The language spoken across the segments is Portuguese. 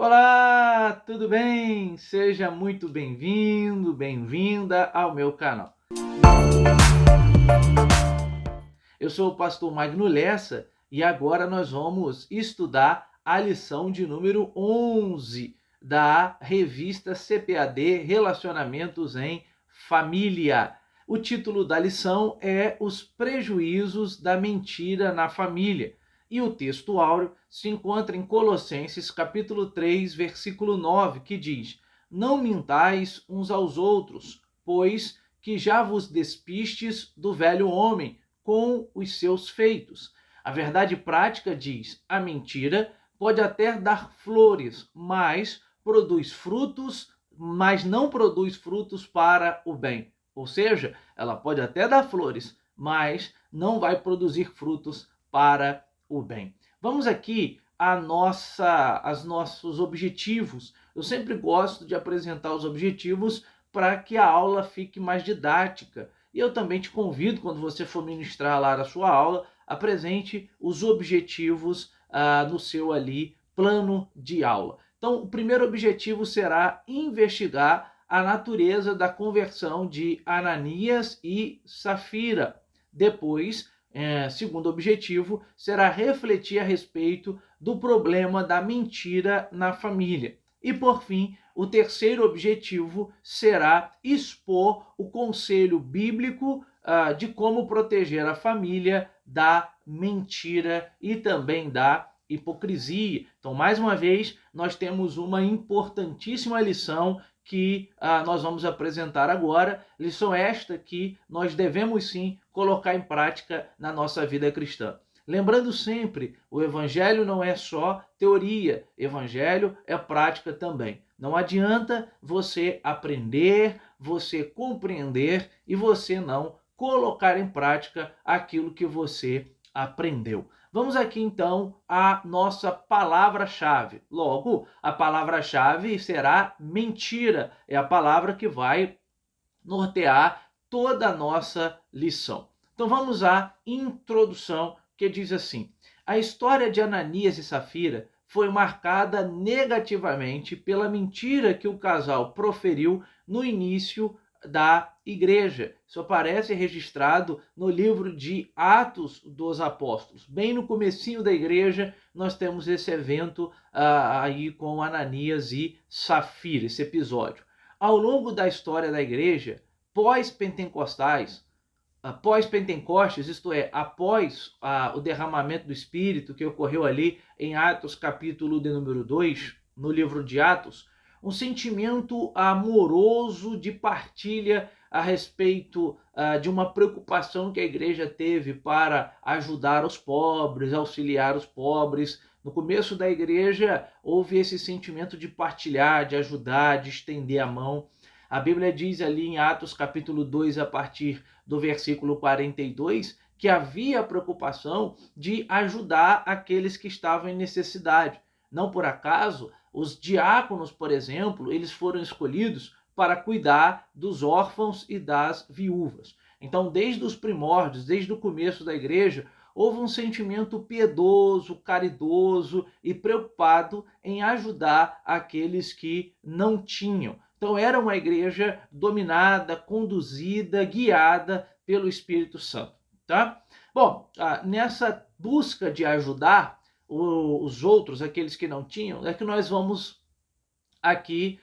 Olá, tudo bem? Seja muito bem-vindo, bem-vinda ao meu canal. Eu sou o pastor Magno Lessa e agora nós vamos estudar a lição de número 11 da revista CPAD Relacionamentos em Família. O título da lição é Os Prejuízos da Mentira na Família. E o texto áureo se encontra em Colossenses capítulo 3, versículo 9, que diz: Não mintais uns aos outros, pois que já vos despistes do velho homem com os seus feitos. A verdade prática diz: a mentira pode até dar flores, mas não produz frutos para o bem. Ou seja, ela pode até dar flores, mas não vai produzir frutos para o bem. Vamos aqui aos nossos objetivos. Eu sempre gosto de apresentar os objetivos para que a aula fique mais didática. E eu também te convido, quando você for ministrar lá a sua aula, apresente os objetivos no seu ali plano de aula. Então, o primeiro objetivo será investigar a natureza da conversão de Ananias e Safira. Depois, segundo objetivo, será refletir a respeito do problema da mentira na família. E, por fim, o terceiro objetivo será expor o conselho bíblico de como proteger a família da mentira e também da hipocrisia. Então, mais uma vez, nós temos uma importantíssima lição que nós vamos apresentar agora, lição esta que nós devemos sim colocar em prática na nossa vida cristã. Lembrando sempre, o evangelho não é só teoria, evangelho é prática também. Não adianta você aprender, você compreender e você não colocar em prática aquilo que você aprendeu. Vamos aqui então à nossa palavra-chave. Logo, a palavra-chave será mentira. É a palavra que vai nortear toda a nossa lição. Então vamos à introdução, que diz assim: a história de Ananias e Safira foi marcada negativamente pela mentira que o casal proferiu no início da igreja. Isso aparece registrado no livro de Atos dos Apóstolos. Bem no comecinho da igreja, nós temos esse evento aí com Ananias e Safira, esse episódio. Ao longo da história da igreja, pós-Pentecostes, isto é, após o derramamento do Espírito que ocorreu ali em Atos capítulo de número 2, no livro de Atos, um sentimento amoroso de partilha a respeito de uma preocupação que a igreja teve para ajudar os pobres, auxiliar os pobres. No começo da igreja houve esse sentimento de partilhar, de ajudar, de estender a mão. A Bíblia diz ali em Atos capítulo 2, a partir do versículo 42, que havia a preocupação de ajudar aqueles que estavam em necessidade. Não por acaso, os diáconos, por exemplo, eles foram escolhidos para cuidar dos órfãos e das viúvas. Então, desde os primórdios, desde o começo da igreja, houve um sentimento piedoso, caridoso e preocupado em ajudar aqueles que não tinham. Então, era uma igreja dominada, conduzida, guiada pelo Espírito Santo. Tá? Bom, nessa busca de ajudar os outros, aqueles que não tinham, é que nós vamos aqui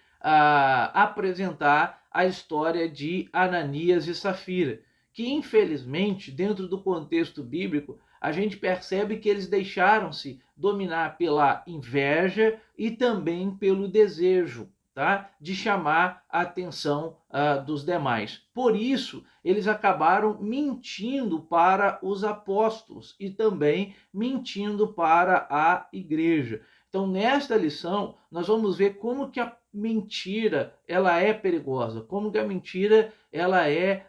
apresentar a história de Ananias e Safira, que infelizmente, dentro do contexto bíblico, a gente percebe que eles deixaram-se dominar pela inveja e também pelo desejo, tá? De chamar a atenção dos demais. Por isso, eles acabaram mentindo para os apóstolos e também mentindo para a igreja. Então, nesta lição, nós vamos ver como que a mentira ela é perigosa, como que a mentira ela é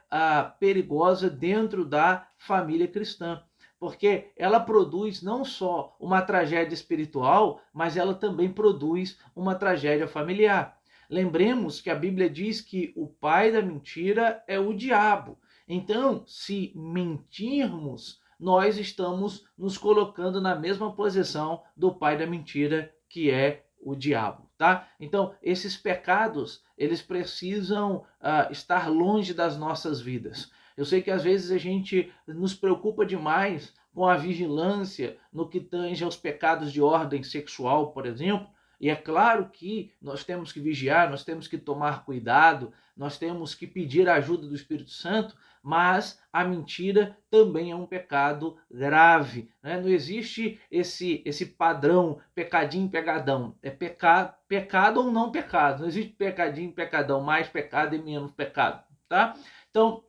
perigosa dentro da família cristã. Porque ela produz não só uma tragédia espiritual, mas ela também produz uma tragédia familiar. Lembremos que a Bíblia diz que o pai da mentira é o diabo. Então, se mentirmos, nós estamos nos colocando na mesma posição do pai da mentira, que é o diabo, tá? Então, esses pecados, eles precisam estar longe das nossas vidas. Eu sei que às vezes a gente nos preocupa demais com a vigilância no que tange aos pecados de ordem sexual, por exemplo, e é claro que nós temos que vigiar, nós temos que tomar cuidado, nós temos que pedir a ajuda do Espírito Santo, mas a mentira também é um pecado grave, né? Não existe esse padrão pecadinho, pegadão. É pecado ou não pecado. Não existe pecadinho, pecadão, mais pecado e menos pecado, tá? Então,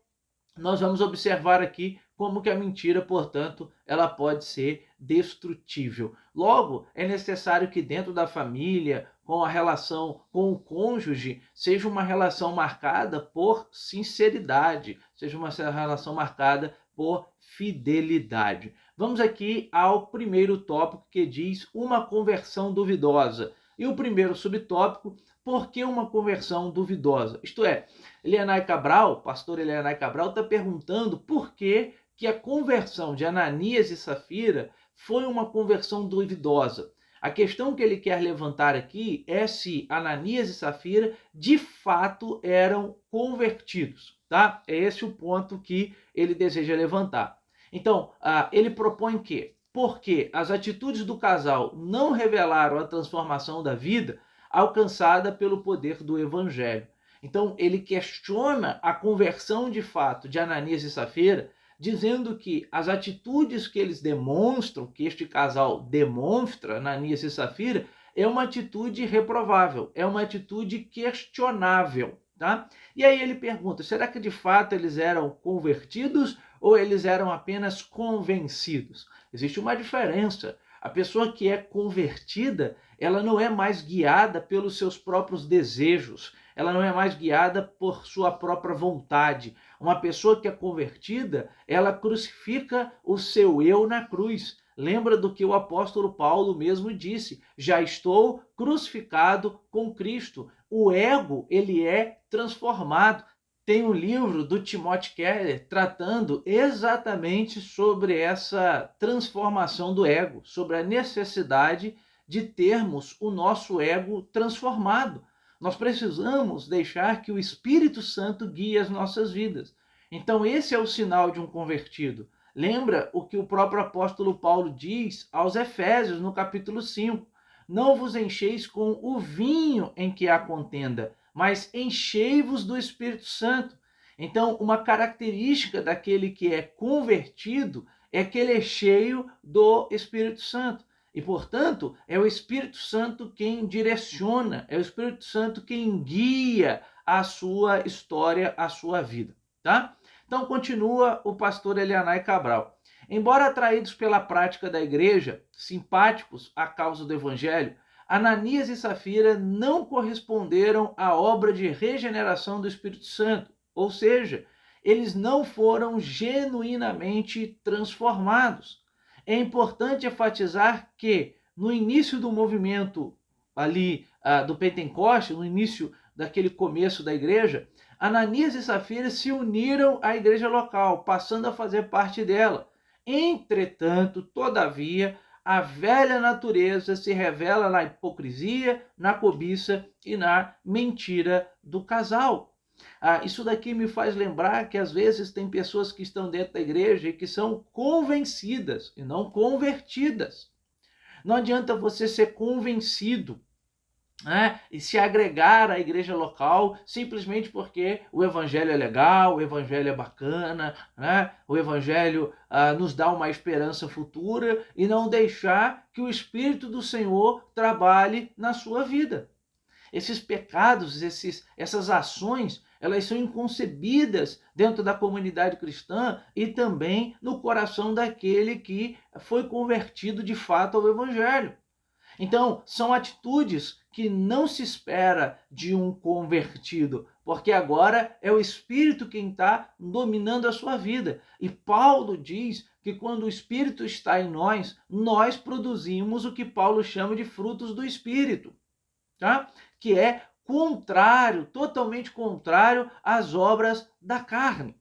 nós vamos observar aqui como que a mentira, portanto, ela pode ser destrutível. Logo, é necessário que dentro da família, com a relação com o cônjuge, seja uma relação marcada por sinceridade, seja uma relação marcada por fidelidade. Vamos aqui ao primeiro tópico, que diz uma conversão duvidosa. E o primeiro subtópico, por que uma conversão duvidosa? Isto é, Elianai Cabral, pastor Elianai Cabral, está perguntando por que a conversão de Ananias e Safira foi uma conversão duvidosa. A questão que ele quer levantar aqui é se Ananias e Safira de fato eram convertidos, tá? É esse o ponto que ele deseja levantar. Então, ele propõe que, porque as atitudes do casal não revelaram a transformação da vida alcançada pelo poder do evangelho. Então, ele questiona a conversão de fato de Ananias e Safira, dizendo que as atitudes que eles demonstram, que este casal demonstra, Ananias e Safira, é uma atitude reprovável, é uma atitude questionável, tá? E aí ele pergunta, será que de fato eles eram convertidos ou eles eram apenas convencidos? Existe uma diferença. A pessoa que é convertida, ela não é mais guiada pelos seus próprios desejos, ela não é mais guiada por sua própria vontade. Uma pessoa que é convertida, ela crucifica o seu eu na cruz. Lembra do que o apóstolo Paulo mesmo disse, já estou crucificado com Cristo. O ego, ele é transformado. Tem um livro do Timothy Keller tratando exatamente sobre essa transformação do ego, sobre a necessidade de termos o nosso ego transformado. Nós precisamos deixar que o Espírito Santo guie as nossas vidas. Então, esse é o sinal de um convertido. Lembra o que o próprio apóstolo Paulo diz aos Efésios, no capítulo 5. Não vos encheis com o vinho em que há contenda, mas enchei-vos do Espírito Santo. Então, uma característica daquele que é convertido é que ele é cheio do Espírito Santo. E, portanto, é o Espírito Santo quem direciona, é o Espírito Santo quem guia a sua história, a sua vida, tá? Então, continua o pastor Elianai Cabral. Embora atraídos pela prática da igreja, simpáticos à causa do evangelho, Ananias e Safira não corresponderam à obra de regeneração do Espírito Santo, ou seja, eles não foram genuinamente transformados. É importante enfatizar que no início do movimento ali do Pentecoste, no início daquele começo da igreja, Ananias e Safira se uniram à igreja local, passando a fazer parte dela. Entretanto, todavia, a velha natureza se revela na hipocrisia, na cobiça e na mentira do casal. Isso daqui me faz lembrar que às vezes tem pessoas que estão dentro da igreja e que são convencidas e não convertidas. Não adianta você ser convencido, né, e se agregar à igreja local simplesmente porque o evangelho é legal, o evangelho é bacana, né, o evangelho nos dá uma esperança futura e não deixar que o Espírito do Senhor trabalhe na sua vida. Esses pecados, essas ações, elas são inconcebidas dentro da comunidade cristã e também no coração daquele que foi convertido de fato ao evangelho. Então, são atitudes que não se espera de um convertido, porque agora é o Espírito quem está dominando a sua vida. E Paulo diz que quando o Espírito está em nós, nós produzimos o que Paulo chama de frutos do Espírito, tá? Que é contrário, totalmente contrário às obras da carne.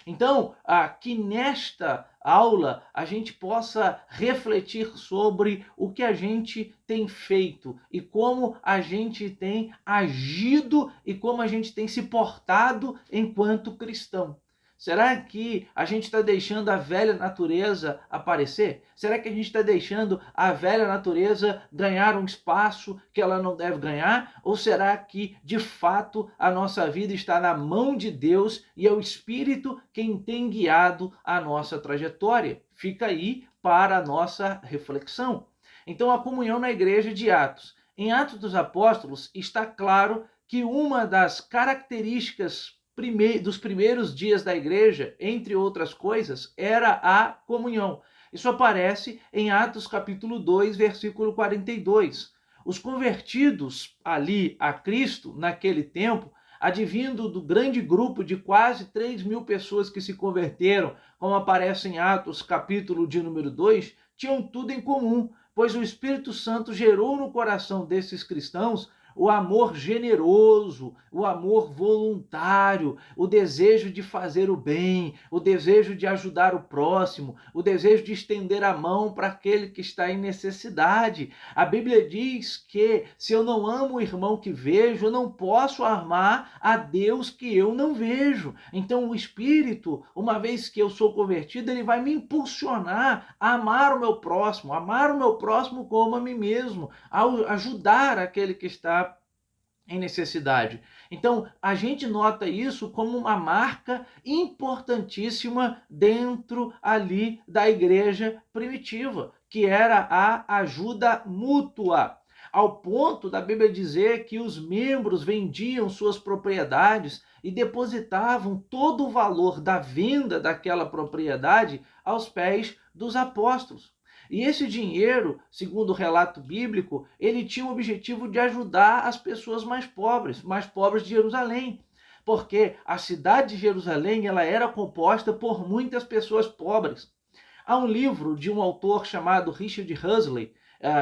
Então, que nesta aula a gente possa refletir sobre o que a gente tem feito e como a gente tem agido e como a gente tem se portado enquanto cristão. Será que a gente está deixando a velha natureza aparecer? Será que a gente está deixando a velha natureza ganhar um espaço que ela não deve ganhar? Ou será que, de fato, a nossa vida está na mão de Deus e é o Espírito quem tem guiado a nossa trajetória? Fica aí para a nossa reflexão. Então, a comunhão na igreja de Atos. Em Atos dos Apóstolos está claro que uma das características dos primeiros dias da igreja, entre outras coisas, era a comunhão. Isso aparece em Atos capítulo 2, versículo 42. Os convertidos ali a Cristo, naquele tempo, advindo do grande grupo de quase 3.000 pessoas que se converteram, como aparece em Atos capítulo de número 2, tinham tudo em comum, pois o Espírito Santo gerou no coração desses cristãos o amor generoso, o amor voluntário, o desejo de fazer o bem, o desejo de ajudar o próximo, o desejo de estender a mão para aquele que está em necessidade. A Bíblia diz que se eu não amo o irmão que vejo, eu não posso amar a Deus que eu não vejo. Então o Espírito, uma vez que eu sou convertido, ele vai me impulsionar a amar o meu próximo como a mim mesmo, a ajudar aquele que está em necessidade. Então, a gente nota isso como uma marca importantíssima dentro ali da igreja primitiva, que era a ajuda mútua, ao ponto da Bíblia dizer que os membros vendiam suas propriedades e depositavam todo o valor da venda daquela propriedade aos pés dos apóstolos. E esse dinheiro, segundo o relato bíblico, ele tinha o objetivo de ajudar as pessoas mais pobres de Jerusalém. Porque a cidade de Jerusalém ela era composta por muitas pessoas pobres. Há um livro de um autor chamado Richard Huxley,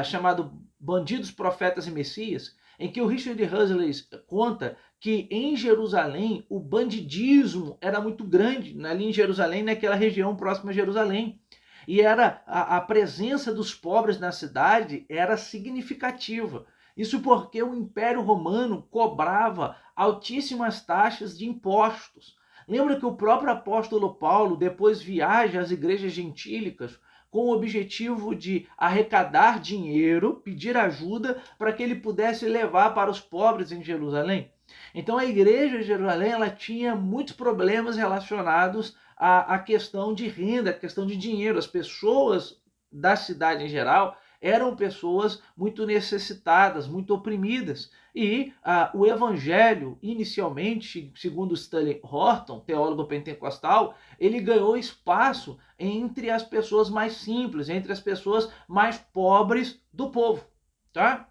chamado Bandidos, Profetas e Messias, em que o Richard Huxley conta que em Jerusalém o bandidismo era muito grande, ali em Jerusalém, naquela região próxima a Jerusalém. E a presença dos pobres na cidade era significativa. Isso porque o Império Romano cobrava altíssimas taxas de impostos. Lembra que o próprio apóstolo Paulo depois viaja às igrejas gentílicas com o objetivo de arrecadar dinheiro, pedir ajuda para que ele pudesse levar para os pobres em Jerusalém? Então a igreja de Jerusalém ela tinha muitos problemas relacionados à questão de renda, a questão de dinheiro. As pessoas da cidade em geral eram pessoas muito necessitadas, muito oprimidas. E o evangelho, inicialmente, segundo Stanley Horton, teólogo pentecostal, ele ganhou espaço entre as pessoas mais simples, entre as pessoas mais pobres do povo, tá?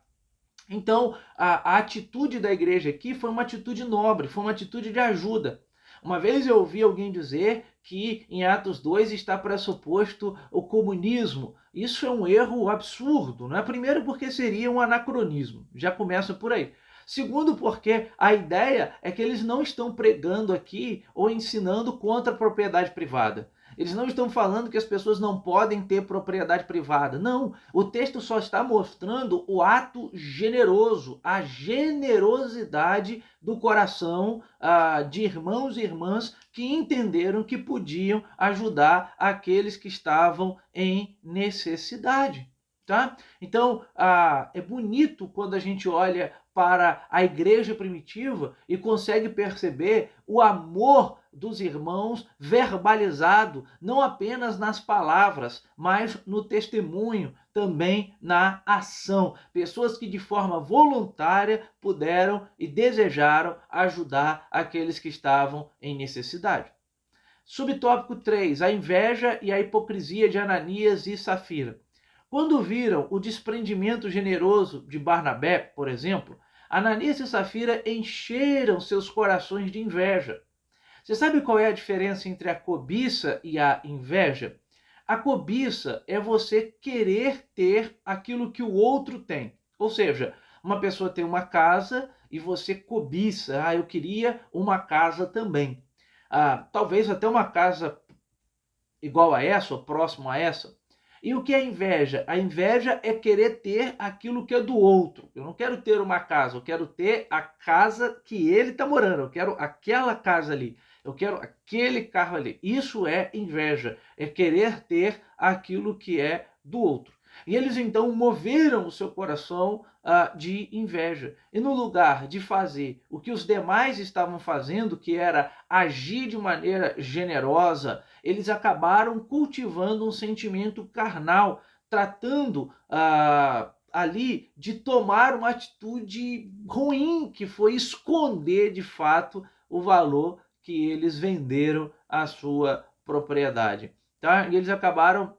Então, a atitude da igreja aqui foi uma atitude nobre, foi uma atitude de ajuda. Uma vez eu ouvi alguém dizer que em Atos 2 está pressuposto o comunismo. Isso é um erro absurdo, não é? Primeiro porque seria um anacronismo, já começa por aí. Segundo porque a ideia é que eles não estão pregando aqui ou ensinando contra a propriedade privada. Eles não estão falando que as pessoas não podem ter propriedade privada. Não, o texto só está mostrando o ato generoso, a generosidade do coração de irmãos e irmãs que entenderam que podiam ajudar aqueles que estavam em necessidade. Tá? Então, é bonito quando a gente olha para a igreja primitiva e consegue perceber o amor dos irmãos verbalizado, não apenas nas palavras, mas no testemunho, também na ação. Pessoas que de forma voluntária puderam e desejaram ajudar aqueles que estavam em necessidade. Subtópico 3, a inveja e a hipocrisia de Ananias e Safira. Quando viram o desprendimento generoso de Barnabé, por exemplo, Ananias e Safira encheram seus corações de inveja. Você sabe qual é a diferença entre a cobiça e a inveja? A cobiça é você querer ter aquilo que o outro tem. Ou seja, uma pessoa tem uma casa e você cobiça. Eu queria uma casa também. talvez até uma casa igual a essa ou próximo a essa. E o que é inveja? A inveja é querer ter aquilo que é do outro. Eu não quero ter uma casa, eu quero ter a casa que ele está morando, eu quero aquela casa ali, eu quero aquele carro ali. Isso é inveja, é querer ter aquilo que é do outro. E eles então moveram o seu coração de inveja. E no lugar de fazer o que os demais estavam fazendo, que era agir de maneira generosa, eles acabaram cultivando um sentimento carnal, tratando ali de tomar uma atitude ruim, que foi esconder de fato o valor que eles venderam a sua propriedade. Tá? E eles acabaram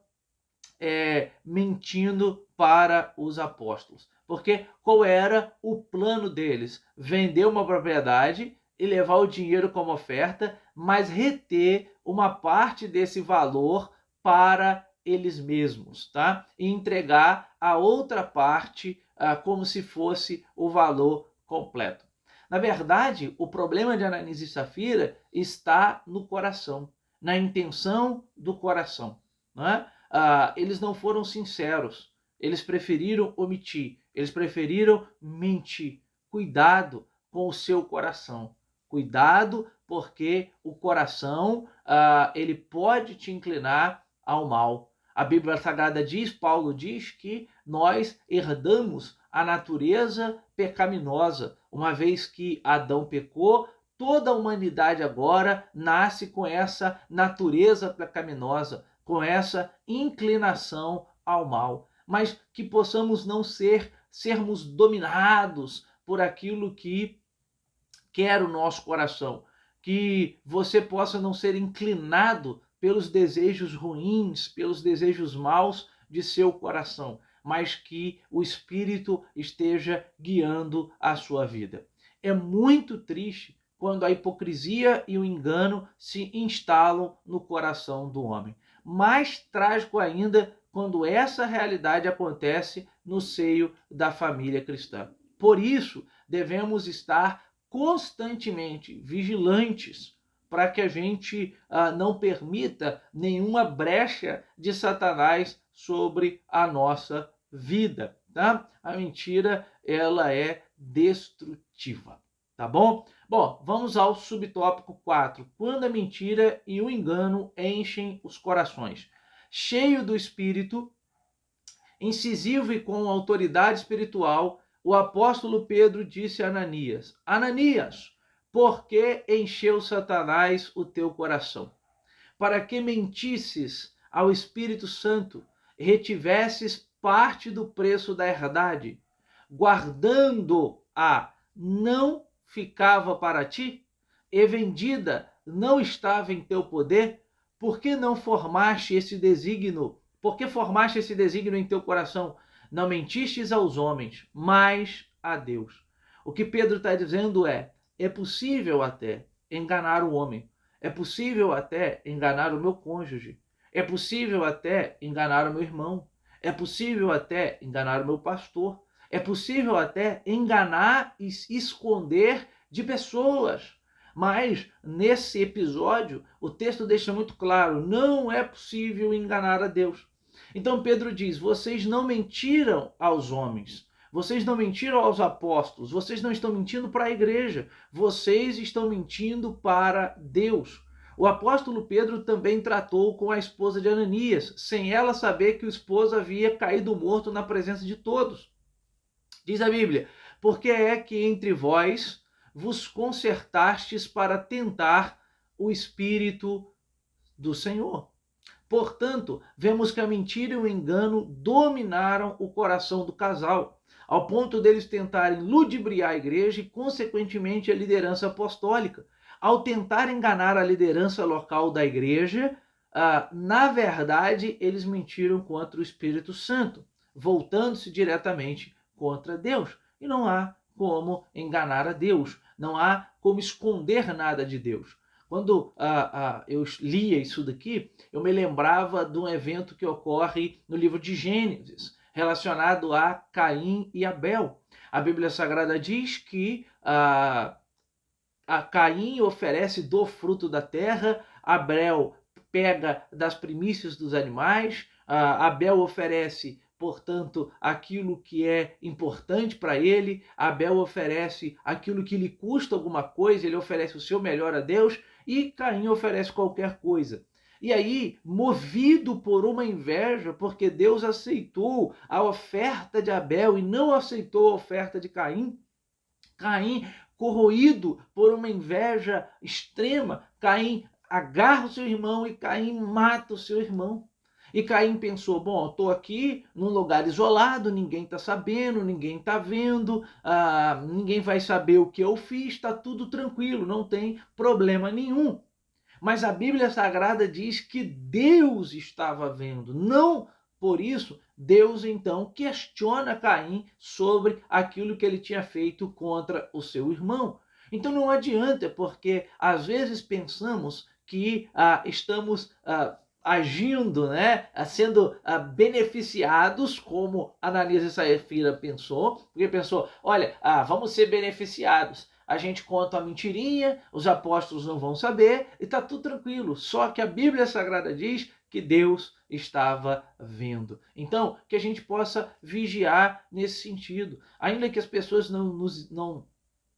mentindo para os apóstolos. Porque qual era o plano deles? Vender uma propriedade e levar o dinheiro como oferta, mas reter uma parte desse valor para eles mesmos, tá? E entregar a outra parte como se fosse o valor completo. Na verdade, o problema de Ananias e Safira está no coração, na intenção do coração, não é? Eles não foram sinceros, eles preferiram omitir, eles preferiram mentir. Cuidado com o seu coração, cuidado, porque o coração ele pode te inclinar ao mal. A Bíblia Sagrada diz, Paulo diz que nós herdamos a natureza pecaminosa, uma vez que Adão pecou, toda a humanidade agora nasce com essa natureza pecaminosa, com essa inclinação ao mal, mas que possamos não sermos dominados por aquilo que quer o nosso coração, que você possa não ser inclinado pelos desejos ruins, pelos desejos maus de seu coração, mas que o Espírito esteja guiando a sua vida. É muito triste quando a hipocrisia e o engano se instalam no coração do homem. Mais trágico ainda quando essa realidade acontece no seio da família cristã. Por isso, devemos estar constantemente vigilantes para que a gente não permita nenhuma brecha de Satanás sobre a nossa vida, tá? A mentira, ela é destrutiva, tá bom? Bom, vamos ao subtópico 4. Quando a mentira e o engano enchem os corações. Cheio do Espírito, incisivo e com autoridade espiritual, o apóstolo Pedro disse a Ananias: Ananias, por que encheu Satanás o teu coração? Para que mentisses ao Espírito Santo e retivesses parte do preço da herdade, guardando-a, não ficava para ti? E vendida, não estava em teu poder? Por que não formaste esse desígnio? Por que formaste esse desígnio em teu coração? Não mentistes aos homens, mas a Deus. O que Pedro está dizendo é possível até enganar o homem, é possível até enganar o meu cônjuge, é possível até enganar o meu irmão, é possível até enganar o meu pastor, é possível até enganar e esconder de pessoas. Mas nesse episódio, o texto deixa muito claro, não é possível enganar a Deus. Então Pedro diz, vocês não mentiram aos homens, vocês não mentiram aos apóstolos, vocês não estão mentindo para a igreja, vocês estão mentindo para Deus. O apóstolo Pedro também tratou com a esposa de Ananias, sem ela saber que o esposo havia caído morto na presença de todos. Diz a Bíblia, porque é que entre vós vos concertastes para tentar o Espírito do Senhor. Portanto, vemos que a mentira e o engano dominaram o coração do casal, ao ponto deles tentarem ludibriar a igreja e, consequentemente, a liderança apostólica. Ao tentar enganar a liderança local da igreja, na verdade, eles mentiram contra o Espírito Santo, voltando-se diretamente contra Deus. E não há como enganar a Deus, não há como esconder nada de Deus. Quando eu lia isso daqui, eu me lembrava de um evento que ocorre no livro de Gênesis, relacionado a Caim e Abel. A Bíblia Sagrada diz que a Caim oferece do fruto da terra, Abel pega das primícias dos animais, Abel oferece, portanto, aquilo que é importante para ele, Abel oferece aquilo que lhe custa alguma coisa, ele oferece o seu melhor a Deus, e Caim oferece qualquer coisa. E aí, movido por uma inveja, porque Deus aceitou a oferta de Abel e não aceitou a oferta de Caim, Caim, corroído por uma inveja extrema, Caim agarra o seu irmão e Caim mata o seu irmão. E Caim pensou, bom, eu estou aqui num lugar isolado, ninguém está sabendo, ninguém está vendo, ninguém vai saber o que eu fiz, está tudo tranquilo, não tem problema nenhum. Mas a Bíblia Sagrada diz que Deus estava vendo. Não por isso, Deus então questiona Caim sobre aquilo que ele tinha feito contra o seu irmão. Então não adianta, porque às vezes pensamos que estamos agindo, né, sendo beneficiados, como Ananias e Safira pensou, porque pensou, olha, vamos ser beneficiados. A gente conta a mentirinha, os apóstolos não vão saber e está tudo tranquilo. Só que a Bíblia Sagrada diz que Deus estava vendo. Então, que a gente possa vigiar nesse sentido. Ainda que as pessoas não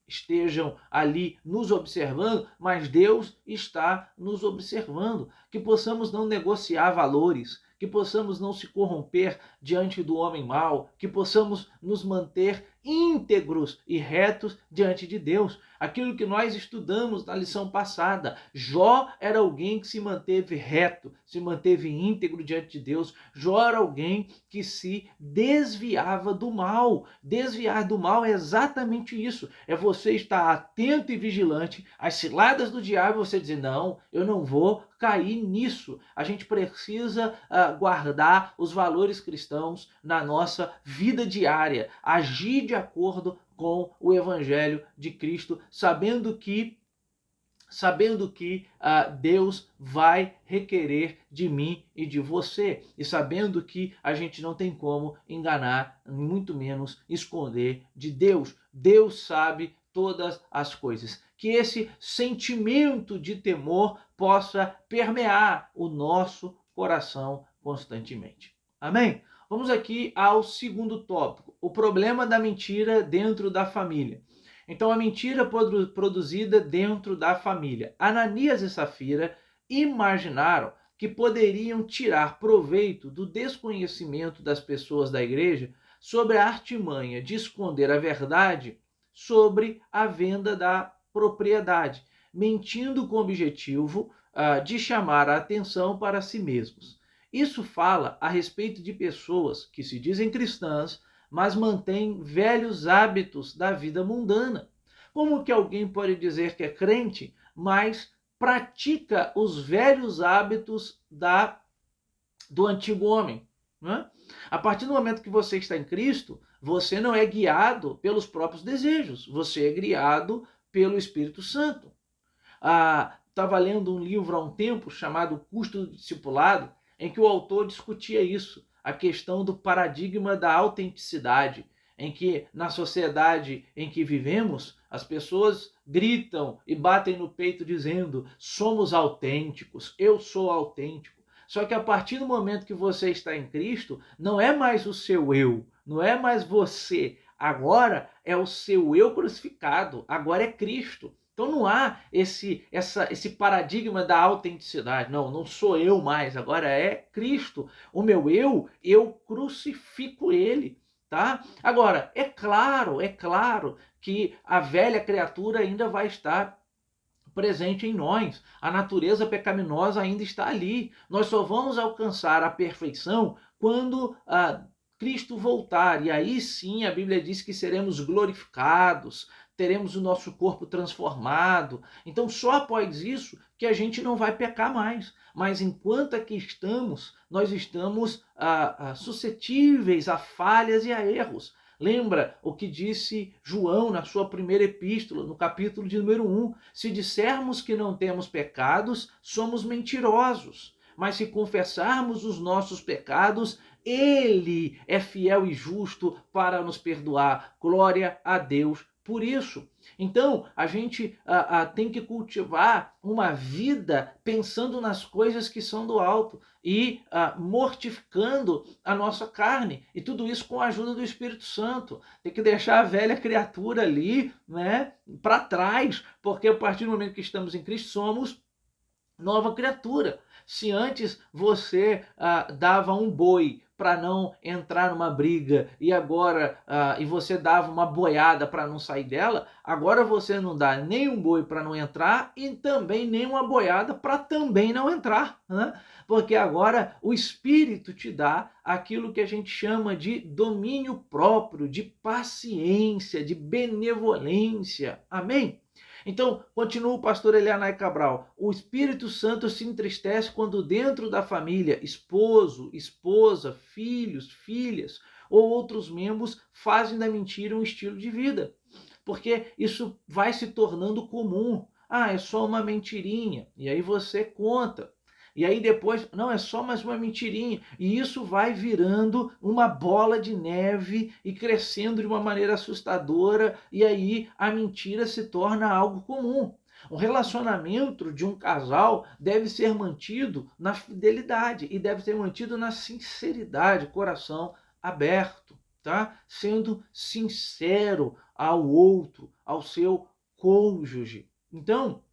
estejam ali nos observando, mas Deus está nos observando. Que possamos não negociar valores, que possamos não se corromper diante do homem mau, que possamos nos manter íntegros e retos diante de Deus. Aquilo que nós estudamos na lição passada, Jó era alguém que se manteve reto, se manteve íntegro diante de Deus. Jó era alguém que se desviava do mal. Desviar do mal é exatamente isso, é você estar atento e vigilante às ciladas do diabo e você dizer, não, eu não vou cair nisso. A gente precisa guardar os valores cristãos na nossa vida diária, agir de acordo com o Evangelho de Cristo, sabendo que Deus vai requerer de mim e de você, e sabendo que a gente não tem como enganar, muito menos esconder de Deus. Deus sabe todas as coisas. Que esse sentimento de temor possa permear o nosso coração constantemente. Amém? Vamos aqui ao segundo tópico, o problema da mentira dentro da família. Então, a mentira produzida dentro da família. Ananias e Safira imaginaram que poderiam tirar proveito do desconhecimento das pessoas da igreja sobre a artimanha de esconder a verdade sobre a venda da propriedade, mentindo com o objetivo de chamar a atenção para si mesmos. Isso fala a respeito de pessoas que se dizem cristãs, mas mantém velhos hábitos da vida mundana. Como que alguém pode dizer que é crente, mas pratica os velhos hábitos do antigo homem? Né? A partir do momento que você está em Cristo, você não é guiado pelos próprios desejos, você é guiado pelo Espírito Santo. Estava lendo um livro há um tempo chamado O Custo do Discipulado, em que o autor discutia isso, a questão do paradigma da autenticidade, em que na sociedade em que vivemos, as pessoas gritam e batem no peito dizendo, somos autênticos, eu sou autêntico. Só que a partir do momento que você está em Cristo, não é mais o seu eu, não é mais você, agora é o seu eu crucificado, agora é Cristo. Então não há esse paradigma da autenticidade. Não sou eu mais, agora é Cristo. O meu eu crucifico ele, tá? Agora, é claro que a velha criatura ainda vai estar presente em nós. A natureza pecaminosa ainda está ali. Nós só vamos alcançar a perfeição quando Cristo voltar. E aí sim a Bíblia diz que seremos glorificados, teremos o nosso corpo transformado. Então só após isso que a gente não vai pecar mais. Mas enquanto aqui estamos, nós estamos suscetíveis a falhas e a erros. Lembra o que disse João na sua primeira epístola, no capítulo de número 1. Se dissermos que não temos pecados, somos mentirosos. Mas se confessarmos os nossos pecados, Ele é fiel e justo para nos perdoar. Glória a Deus por isso. Então, a gente tem que cultivar uma vida pensando nas coisas que são do alto e mortificando a nossa carne. E tudo isso com a ajuda do Espírito Santo. Tem que deixar a velha criatura ali, né, para trás, porque a partir do momento que estamos em Cristo, somos nova criatura. Se antes você dava um boi para não entrar numa briga e agora e você dava uma boiada para não sair dela, agora você não dá nem um boi para não entrar e também nem uma boiada para também não entrar, né? Porque agora o Espírito te dá aquilo que a gente chama de domínio próprio, de paciência, de benevolência. Amém? Então, continua o pastor Elianai Cabral. O Espírito Santo se entristece quando dentro da família, esposo, esposa, filhos, filhas ou outros membros fazem da mentira um estilo de vida. Porque isso vai se tornando comum. É só uma mentirinha. E aí você conta. E aí depois, não, é só mais uma mentirinha. E isso vai virando uma bola de neve e crescendo de uma maneira assustadora. E aí a mentira se torna algo comum. O relacionamento de um casal deve ser mantido na fidelidade e deve ser mantido na sinceridade, coração aberto, tá? Sendo sincero ao outro, ao seu cônjuge. Então,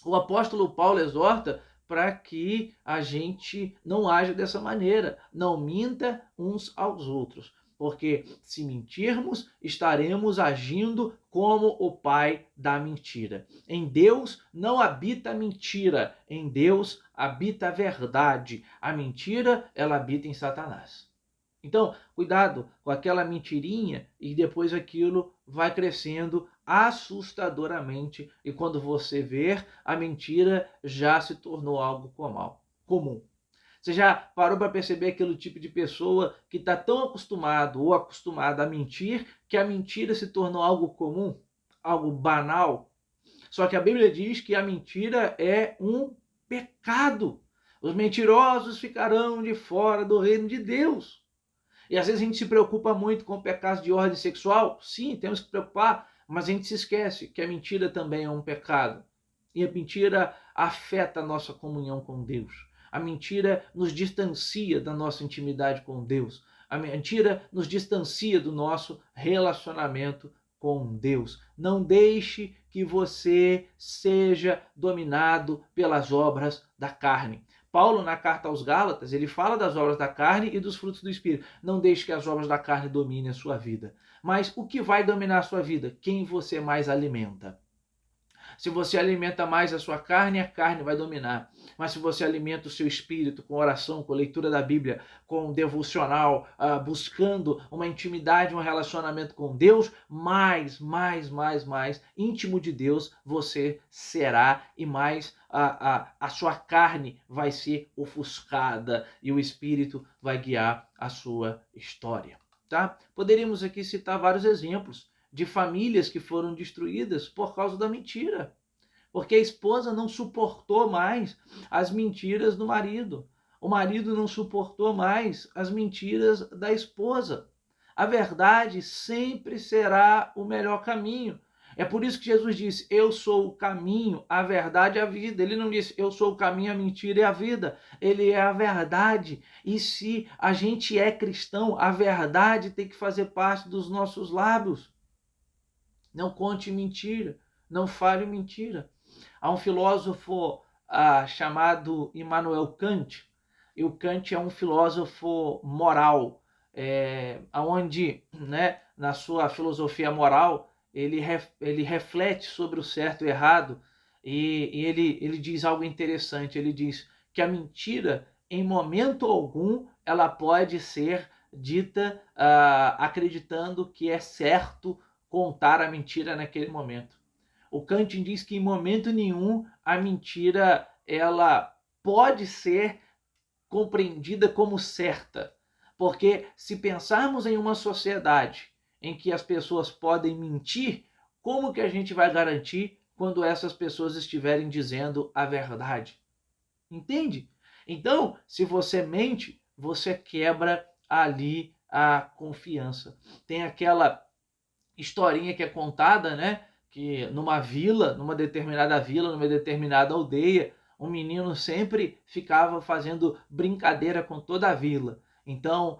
o apóstolo Paulo exorta para que a gente não age dessa maneira, não minta uns aos outros, porque se mentirmos, estaremos agindo como o pai da mentira. Em Deus não habita a mentira, em Deus habita a verdade. A mentira, ela habita em Satanás. Então, cuidado com aquela mentirinha e depois aquilo vai crescendo assustadoramente e quando você ver, a mentira já se tornou algo comum. Você já parou para perceber aquele tipo de pessoa que está tão acostumado ou acostumada a mentir que a mentira se tornou algo comum, algo banal? Só que a Bíblia diz que a mentira é um pecado. Os mentirosos ficarão de fora do reino de Deus. E às vezes a gente se preocupa muito com pecados de ordem sexual. Sim, temos que preocupar, mas a gente se esquece que a mentira também é um pecado. E a mentira afeta a nossa comunhão com Deus. A mentira nos distancia da nossa intimidade com Deus. A mentira nos distancia do nosso relacionamento com Deus. Não deixe que você seja dominado pelas obras da carne. Paulo, na carta aos Gálatas, ele fala das obras da carne e dos frutos do Espírito. Não deixe que as obras da carne dominem a sua vida. Mas o que vai dominar a sua vida? Quem você mais alimenta. Se você alimenta mais a sua carne, a carne vai dominar. Mas se você alimenta o seu espírito com oração, com leitura da Bíblia, com devocional, buscando uma intimidade, um relacionamento com Deus, mais íntimo de Deus você será e mais a sua carne vai ser ofuscada e o espírito vai guiar a sua história. Tá? Poderíamos aqui citar vários exemplos de famílias que foram destruídas por causa da mentira. Porque a esposa não suportou mais as mentiras do marido. O marido não suportou mais as mentiras da esposa. A verdade sempre será o melhor caminho. É por isso que Jesus disse, eu sou o caminho, a verdade e a vida. Ele não disse, eu sou o caminho, a mentira e a vida. Ele é a verdade. E se a gente é cristão, a verdade tem que fazer parte dos nossos lábios. Não conte mentira, não fale mentira. Há um filósofo chamado Immanuel Kant, e o Kant é um filósofo moral, onde, né, na sua filosofia moral, ele reflete sobre o certo e o errado, e ele diz algo interessante, ele diz que a mentira, em momento algum, ela pode ser dita acreditando que é certo contar a mentira naquele momento. O Kant diz que em momento nenhum a mentira ela pode ser compreendida como certa, porque se pensarmos em uma sociedade em que as pessoas podem mentir, como que a gente vai garantir quando essas pessoas estiverem dizendo a verdade? Entende? Então, se você mente, você quebra ali a confiança. Tem aquela historinha que é contada, né? Que numa vila, numa determinada vila, numa determinada aldeia, um menino sempre ficava fazendo brincadeira com toda a vila. Então,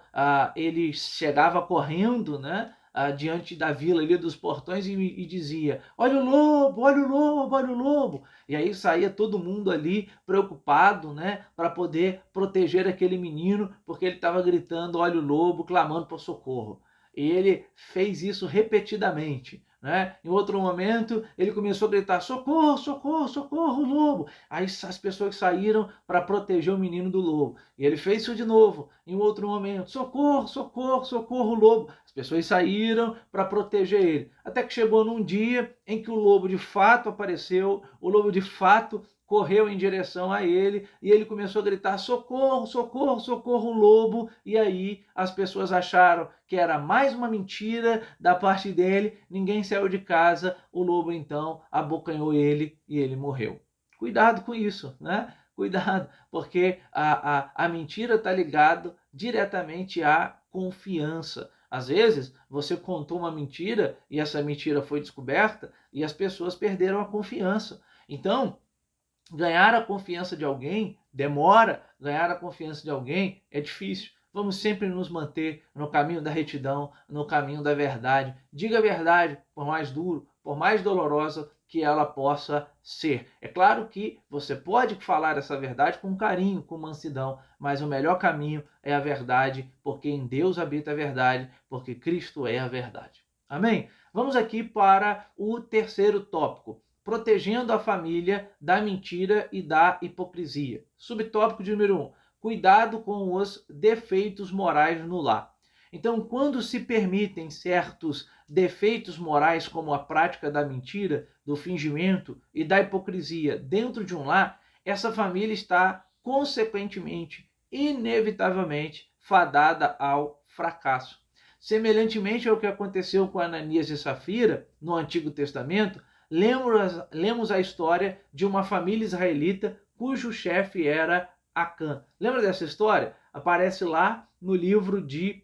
ele chegava correndo, né? Diante da vila ali dos portões e dizia: olha o lobo, olha o lobo, olha o lobo. E aí saía todo mundo ali preocupado, né, para poder proteger aquele menino, porque ele estava gritando: olha o lobo, clamando por socorro. E ele fez isso repetidamente, né? Em outro momento, ele começou a gritar: socorro, socorro, socorro, lobo. Aí as pessoas saíram para proteger o menino do lobo. E ele fez isso de novo. Em outro momento: socorro, socorro, socorro, lobo. As pessoas saíram para proteger ele. Até que chegou num dia em que o lobo de fato apareceu, o lobo de fato correu em direção a ele e ele começou a gritar: socorro, socorro, socorro, lobo. E aí as pessoas acharam que era mais uma mentira da parte dele, ninguém saiu de casa, o lobo então abocanhou ele e ele morreu. Cuidado com isso, né? Cuidado, porque a mentira está ligada diretamente à confiança. Às vezes, você contou uma mentira e essa mentira foi descoberta e as pessoas perderam a confiança. Então, ganhar a confiança de alguém demora, ganhar a confiança de alguém é difícil. Vamos sempre nos manter no caminho da retidão, no caminho da verdade. Diga a verdade, por mais duro, por mais dolorosa que ela possa ser. É claro que você pode falar essa verdade com carinho, com mansidão, mas o melhor caminho é a verdade, porque em Deus habita a verdade, porque Cristo é a verdade. Amém? Vamos aqui para o terceiro tópico: protegendo a família da mentira e da hipocrisia. Subtópico de número 1. Cuidado com os defeitos morais no lar. Então, quando se permitem certos defeitos morais, como a prática da mentira, do fingimento e da hipocrisia dentro de um lar, essa família está, consequentemente, inevitavelmente, fadada ao fracasso. Semelhantemente ao que aconteceu com Ananias e Safira no Antigo Testamento, lemos a história de uma família israelita cujo chefe era Acã. Lembra dessa história? Aparece lá no livro de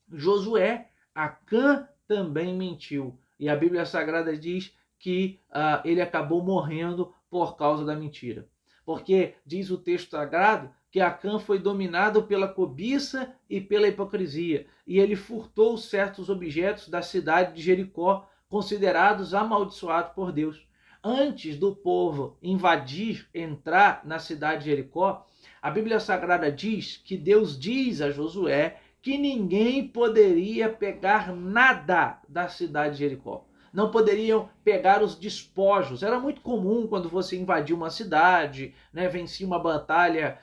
Josué. Acã também mentiu. E a Bíblia Sagrada diz que ele acabou morrendo por causa da mentira. Porque diz o texto sagrado que Acã foi dominado pela cobiça e pela hipocrisia. E ele furtou certos objetos da cidade de Jericó, considerados amaldiçoados por Deus. Antes do povo invadir, entrar na cidade de Jericó, a Bíblia Sagrada diz que Deus diz a Josué que ninguém poderia pegar nada da cidade de Jericó. Não poderiam pegar os despojos. Era muito comum quando você invadia uma cidade, né, vencia uma batalha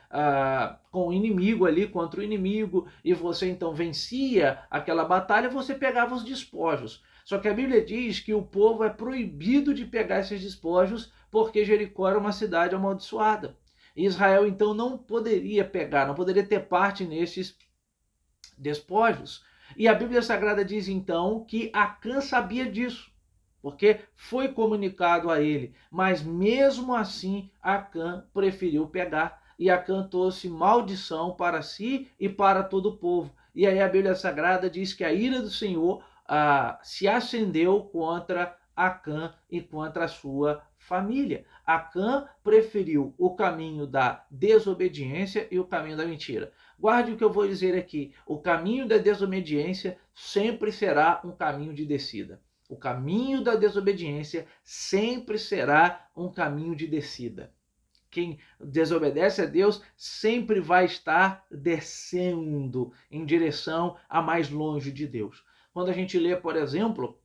com o inimigo ali, contra o inimigo, e você então vencia aquela batalha, você pegava os despojos. Só que a Bíblia diz que o povo é proibido de pegar esses despojos porque Jericó era uma cidade amaldiçoada. Israel então não poderia pegar, não poderia ter parte nesses despojos. E a Bíblia Sagrada diz então que Acã sabia disso, porque foi comunicado a ele. Mas mesmo assim, Acã preferiu pegar e Acã trouxe maldição para si e para todo o povo. E aí a Bíblia Sagrada diz que a ira do Senhor se acendeu contra Acã e contra a sua família. Acã preferiu o caminho da desobediência e o caminho da mentira. Guarde o que eu vou dizer aqui. O caminho da desobediência sempre será um caminho de descida. O caminho da desobediência sempre será um caminho de descida. Quem desobedece a Deus sempre vai estar descendo em direção a mais longe de Deus. Quando a gente lê, por exemplo,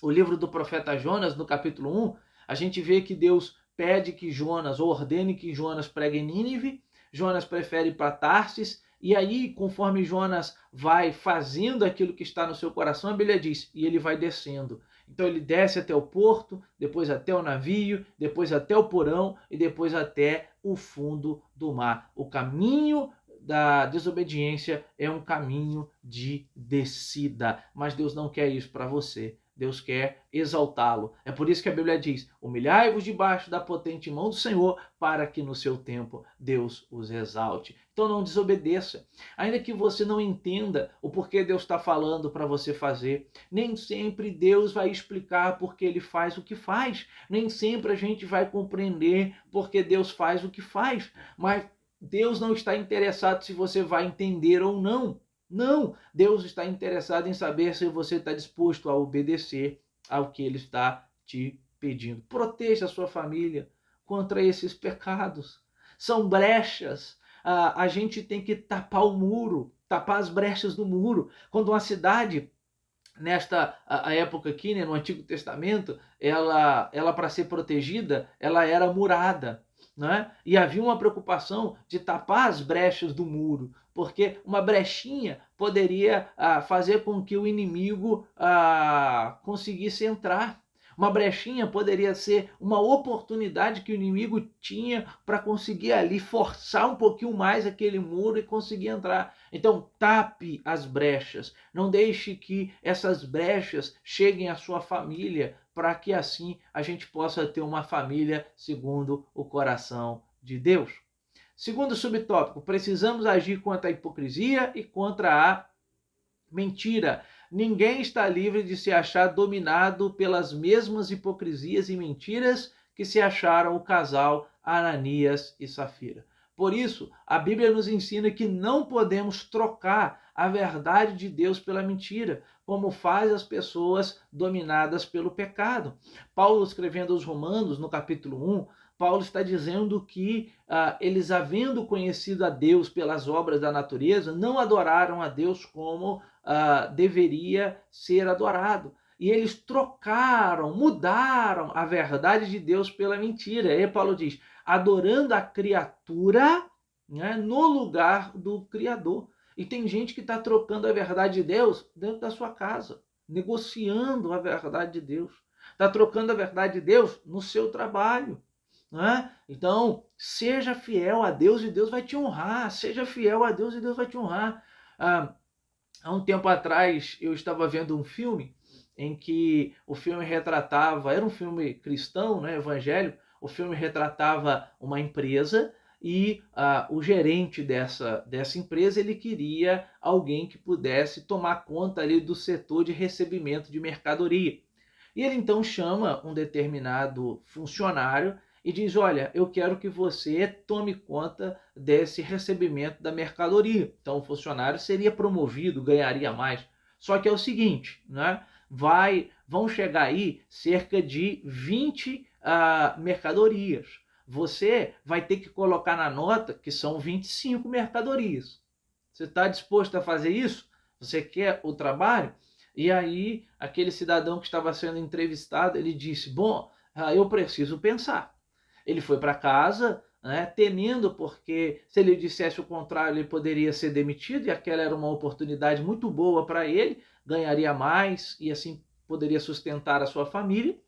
o livro do profeta Jonas, no capítulo 1, a gente vê que Deus pede que Jonas, ou ordene que Jonas pregue em Nínive. Jonas prefere ir para Tarsis, e aí, conforme Jonas vai fazendo aquilo que está no seu coração, a Bíblia diz, e ele vai descendo. Então ele desce até o porto, depois até o navio, depois até o porão e depois até o fundo do mar. O caminho da desobediência é um caminho de descida, mas Deus não quer isso para você. Deus quer exaltá-lo. É por isso que a Bíblia diz: humilhai-vos debaixo da potente mão do Senhor, para que no seu tempo Deus os exalte. Então não desobedeça. Ainda que você não entenda o porquê Deus está falando para você fazer, nem sempre Deus vai explicar porque Ele faz o que faz. Nem sempre a gente vai compreender porque Deus faz o que faz. Mas Deus não está interessado se você vai entender ou não. Não, Deus está interessado em saber se você está disposto a obedecer ao que Ele está te pedindo. Proteja a sua família contra esses pecados. São brechas. A gente tem que tapar o muro, tapar as brechas do muro. Quando uma cidade, nesta a época aqui, né, no Antigo Testamento, ela para ser protegida, ela era murada. Né? E havia uma preocupação de tapar as brechas do muro, porque uma brechinha poderia fazer com que o inimigo conseguisse entrar. Uma brechinha poderia ser uma oportunidade que o inimigo tinha para conseguir ali forçar um pouquinho mais aquele muro e conseguir entrar. Então, tape as brechas. Não deixe que essas brechas cheguem à sua família, para que assim a gente possa ter uma família segundo o coração de Deus. Segundo subtópico, precisamos agir contra a hipocrisia e contra a mentira. Ninguém está livre de se achar dominado pelas mesmas hipocrisias e mentiras que se acharam o casal Ananias e Safira. Por isso, a Bíblia nos ensina que não podemos trocar a verdade de Deus pela mentira, como faz as pessoas dominadas pelo pecado. Paulo, escrevendo aos Romanos, no capítulo 1, Paulo está dizendo que eles, havendo conhecido a Deus pelas obras da natureza, não adoraram a Deus como deveria ser adorado. E eles trocaram, mudaram a verdade de Deus pela mentira. E aí Paulo diz, adorando a criatura, né, no lugar do Criador. E tem gente que está trocando a verdade de Deus dentro da sua casa, negociando a verdade de Deus. Está trocando a verdade de Deus no seu trabalho. Né? Então, seja fiel a Deus e Deus vai te honrar. Seja fiel a Deus e Deus vai te honrar. Há um tempo atrás, eu estava vendo um filme em que o filme retratava, era um filme cristão, né, evangélico, o filme retratava uma empresa e o gerente dessa empresa, ele queria alguém que pudesse tomar conta ali do setor de recebimento de mercadoria. E ele então chama um determinado funcionário e diz, olha, eu quero que você tome conta desse recebimento da mercadoria. Então o funcionário seria promovido, ganharia mais. Só que é o seguinte, né? Vão chegar aí cerca de 20 mercadorias. Você vai ter que colocar na nota que são 25 mercadorias. Você está disposto a fazer isso? Você quer o trabalho? E aí, aquele cidadão que estava sendo entrevistado, ele disse, bom, eu preciso pensar. Ele foi para casa, né, temendo, porque se ele dissesse o contrário, ele poderia ser demitido, e aquela era uma oportunidade muito boa para ele, ganharia mais e assim poderia sustentar a sua família.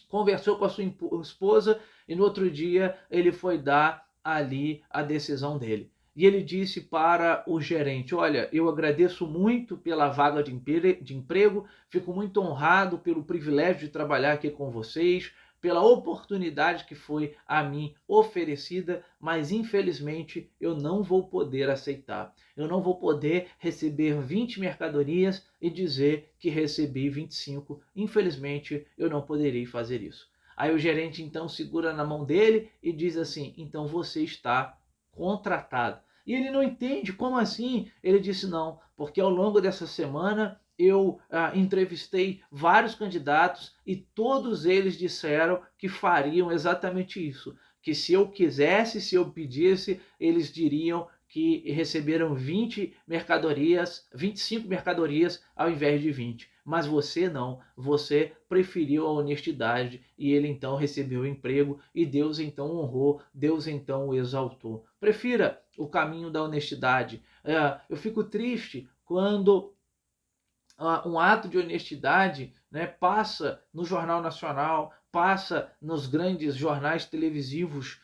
Conversou com a sua esposa e no outro dia ele foi dar ali a decisão dele. E ele disse para o gerente, olha, eu agradeço muito pela vaga de emprego, fico muito honrado pelo privilégio de trabalhar aqui com vocês, pela oportunidade que foi a mim oferecida, mas infelizmente eu não vou poder aceitar. Eu não vou poder receber 20 mercadorias e dizer que recebi 25. Infelizmente eu não poderei fazer isso. Aí o gerente então segura na mão dele e diz assim, então você está contratado. E ele não entende, como assim? Ele disse não, porque ao longo dessa semana eu entrevistei vários candidatos e todos eles disseram que fariam exatamente isso. Que se eu quisesse, se eu pedisse, eles diriam que receberam 20 mercadorias, 25 mercadorias ao invés de 20. Mas você não, você preferiu a honestidade e ele então recebeu o emprego e Deus então honrou, Deus então o exaltou. Prefira o caminho da honestidade. Eu fico triste quando um ato de honestidade, né, passa no Jornal Nacional, passa nos grandes jornais televisivos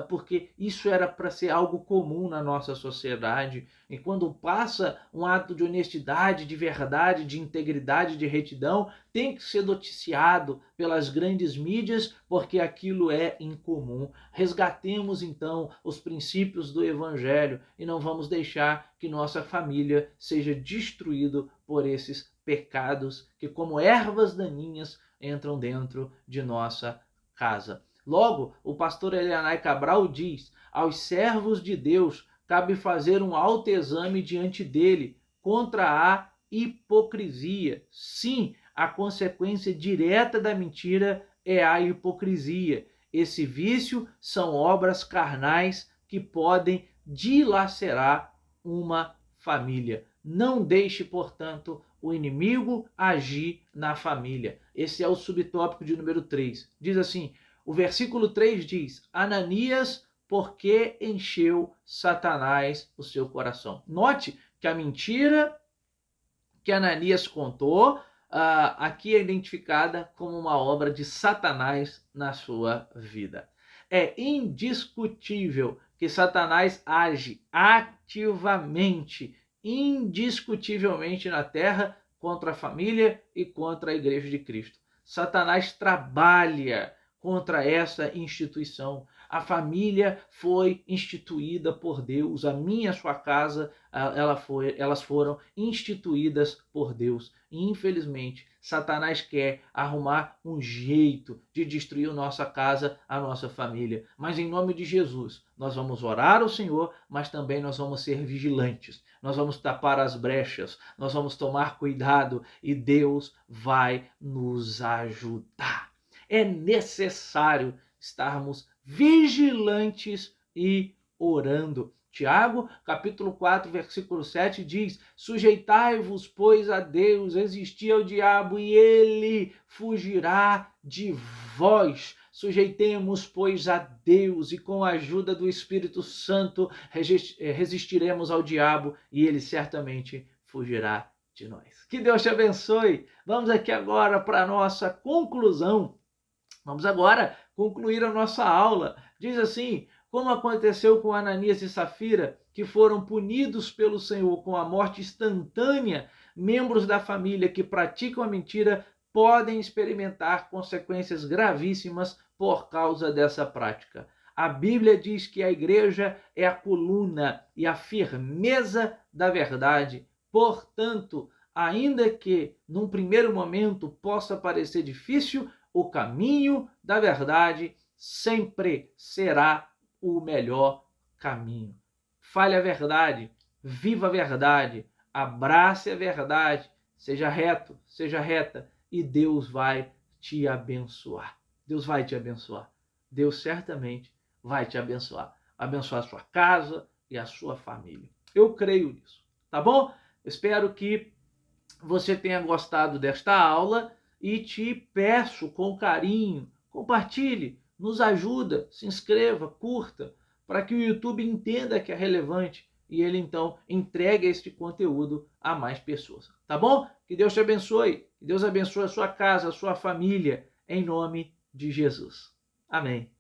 porque isso era para ser algo comum na nossa sociedade. E quando passa um ato de honestidade, de verdade, de integridade, de retidão, tem que ser noticiado pelas grandes mídias, porque aquilo é incomum. Resgatemos então os princípios do Evangelho e não vamos deixar que nossa família seja destruída por esses pecados que, como ervas daninhas, entram dentro de nossa casa. Logo, o pastor Elianai Cabral diz: aos servos de Deus cabe fazer um autoexame diante dele contra a hipocrisia. Sim, a consequência direta da mentira é a hipocrisia. Esse vício são obras carnais que podem dilacerar uma família. Não deixe, portanto, o inimigo agir na família. Esse é o subtópico de número 3. Diz assim: o versículo 3 diz: Ananias, por que encheu Satanás o seu coração? Note que a mentira que Ananias contou, aqui é identificada como uma obra de Satanás na sua vida. É indiscutível que Satanás age ativamente, indiscutivelmente na terra contra a família e contra a Igreja de Cristo. Satanás trabalha contra essa instituição. A família foi instituída por Deus. A minha, a sua casa, elas foram instituídas por Deus. E, infelizmente, Satanás quer arrumar um jeito de destruir a nossa casa, a nossa família. Mas em nome de Jesus, nós vamos orar ao Senhor, mas também nós vamos ser vigilantes. Nós vamos tapar as brechas, nós vamos tomar cuidado e Deus vai nos ajudar. É necessário estarmos vigilantes e orando. Tiago, capítulo 4, versículo 7 diz: sujeitai-vos, pois, a Deus, resisti ao diabo e ele fugirá de vós. Sujeitemos, pois, a Deus e com a ajuda do Espírito Santo resistiremos ao diabo e ele certamente fugirá de nós. Que Deus te abençoe. Vamos aqui agora para a nossa conclusão. Vamos agora concluir a nossa aula. Diz assim: como aconteceu com Ananias e Safira, que foram punidos pelo Senhor com a morte instantânea, membros da família que praticam a mentira podem experimentar consequências gravíssimas por causa dessa prática. A Bíblia diz que a igreja é a coluna e a firmeza da verdade. Portanto, ainda que num primeiro momento possa parecer difícil, o caminho da verdade sempre será o melhor caminho. Fale a verdade, viva a verdade, abrace a verdade, seja reto, seja reta e Deus vai te abençoar. Deus vai te abençoar. Deus certamente vai te abençoar. Abençoar a sua casa e a sua família. Eu creio nisso, tá bom? Espero que você tenha gostado desta aula e te peço com carinho, compartilhe, nos ajuda, se inscreva, curta, para que o YouTube entenda que é relevante e ele então entregue este conteúdo a mais pessoas. Tá bom? Que Deus te abençoe, que Deus abençoe a sua casa, a sua família, em nome de Jesus. Amém.